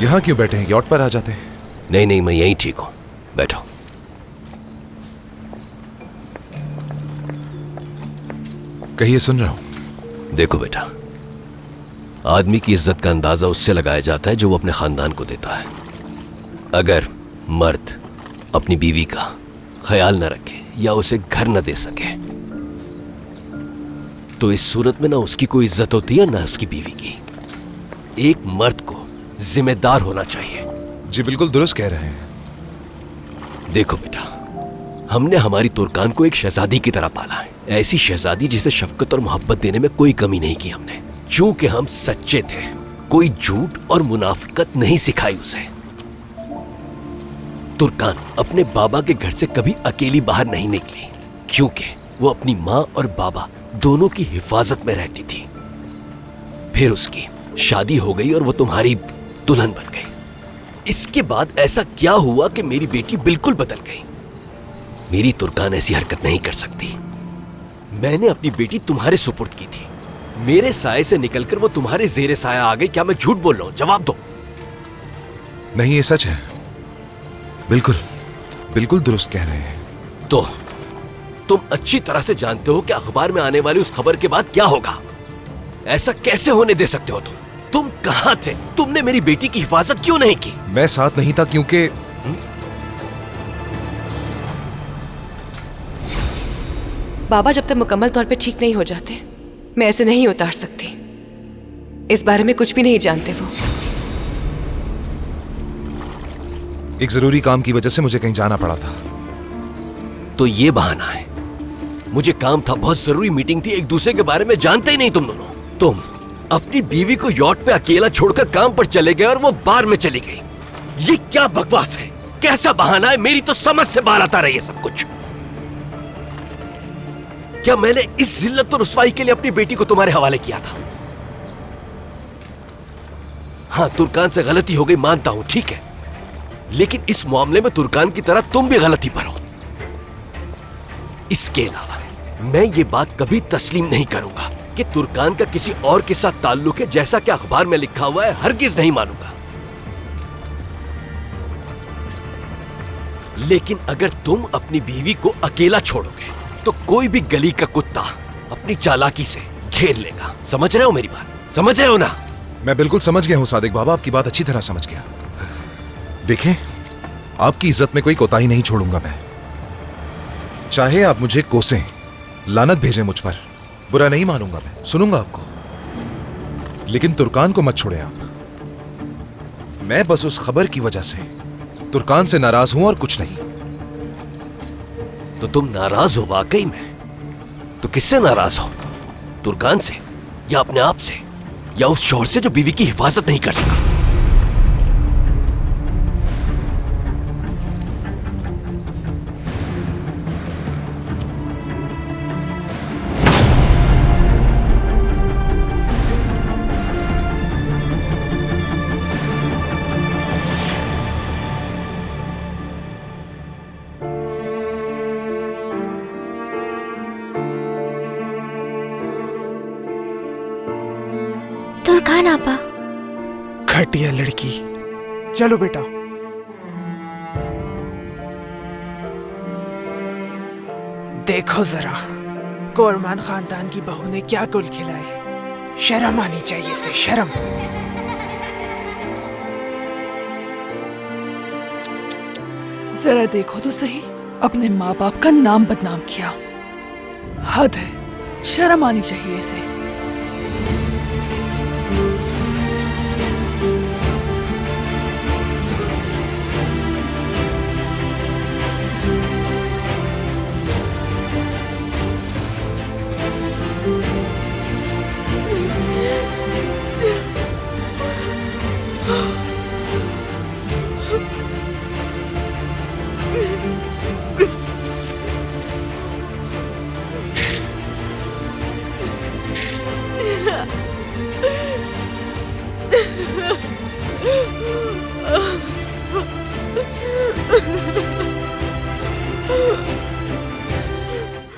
यहाँ क्यों बैठे हैं? यॉट पर आ जाते हैं। नहीं नहीं, मैं यहीं ठीक हूं, बैठो। कहिए, सुन रहा हूं। देखो बेटा, आदमी की इज्जत का अंदाजा उससे लगाया जाता है जो वो अपने खानदान को देता है। अगर मर्द अपनी बीवी का ख्याल न रखे या उसे घर न दे सके तो इस सूरत में ना उसकी कोई इज्जत होती है ना उसकी बीवी की। एक मर्द को जिम्मेदार होना चाहिए। जी बिल्कुल दुरुस्त कह रहे हैं। देखो बेटा, हमने हमारी तुर्कान को एक शहजादी की तरह पाला है, ऐसी शहजादी जिसे शफकत और मोहब्बत देने में कोई कमी नहीं की हमने। चूंकि हम सच्चे थे, कोई झूठ और मुनाफिकत नहीं सिखाई उसे। तुर्कान अपने बाबा के घर से कभी अकेली बाहर नहीं निकली, क्योंकि वो अपनी माँ और बाबा दोनों की हिफाजत में रहती थी। फिर उसकी शादी हो गई और वो तुम्हारी दुल्हन बन गई। इसके बाद ऐसा क्या हुआ कि मेरी बेटी बिल्कुल बदल गई। मेरी तुर्कान ऐसी हरकत नहीं कर सकती। मैंने अपनी बेटी तुम्हारे सुपुर्द की थी, मेरे साये से निकलकर वो तुम्हारे जेरे साया आ गई। क्या मैं झूठ बोल रहा हूं? जवाब दो। नहीं, ये सच है। बिल्कुल बिल्कुल दुरुस्त कह रहे हैं। तो तुम अच्छी तरह से जानते हो कि अखबार में आने वाली उस खबर के बाद क्या होगा। ऐसा कैसे होने दे सकते हो तुम कहां थे? तुमने मेरी बेटी की हिफाजत क्यों नहीं की? मैं साथ नहीं था क्योंकि बाबा जब तक मुकम्मल तौर पे ठीक नहीं हो जाते मैं ऐसे नहीं उतार सकती। इस बारे में कुछ भी नहीं जानते वो। एक जरूरी काम की वजह से मुझे कहीं जाना पड़ा था। तो ये बहाना है? मुझे काम था, बहुत जरूरी मीटिंग थी, एक दूसरे के बारे में जानते ही नहीं तुम दोनों। तुम अपनी बीवी को यॉट पे अकेला छोड़कर काम पर चले गए और वो बार में चली गई। ये क्या बकवास है? कैसा बहाना है? मेरी तो समझ से बाहर आता रही है सब कुछ। क्या मैंने इस जिल्लत और रुसवाई के लिए अपनी बेटी को तुम्हारे हवाले किया था? हाँ, तुर्कान से गलती हो गई मानता हूं, ठीक है, लेकिन इस मामले में तुर्कान की तरह तुम भी गलती पर हो। इसके अलावा मैं ये बात कभी तस्लीम नहीं करूंगा कि तुर्कान का किसी और के साथ ताल्लुक है, जैसा कि अखबार में लिखा हुआ है। हरगिज नहीं मानूंगा। लेकिन अगर तुम अपनी बीवी को अकेला छोड़ोगे तो कोई भी गली का कुत्ता अपनी चालाकी से घेर लेगा। समझ रहे हो मेरी बात? समझ रहे हो ना? मैं बिल्कुल समझ गया हूं सादिक बाबा, आपकी बात अच्छी तरह समझ गया। देखें, आपकी इज्जत में कोई कोताही नहीं छोड़ूंगा मैं। चाहे आप मुझे कोसें, लानत भेजें मुझ पर, बुरा नहीं मानूंगा मैं, सुनूंगा आपको। लेकिन तुर्कान को मत छोड़ें आप। मैं बस उस खबर की वजह से तुर्कान से नाराज हूं और कुछ नहीं। तो तुम नाराज हो वाकई में? तो किससे नाराज हो? तुर्कान से या अपने आप से या उस शौहर से जो बीवी की हिफाजत नहीं कर सका? तुर्कान आपा। घटिया लड़की। चलो बेटा। देखो जरा, कोरमान खानदान की बहू ने क्या गुल खिलाए। शर्म आनी चाहिए इसे, शर्म। जरा देखो तो सही, अपने माँ बाप का नाम बदनाम किया। हद है, शर्म आनी चाहिए इसे।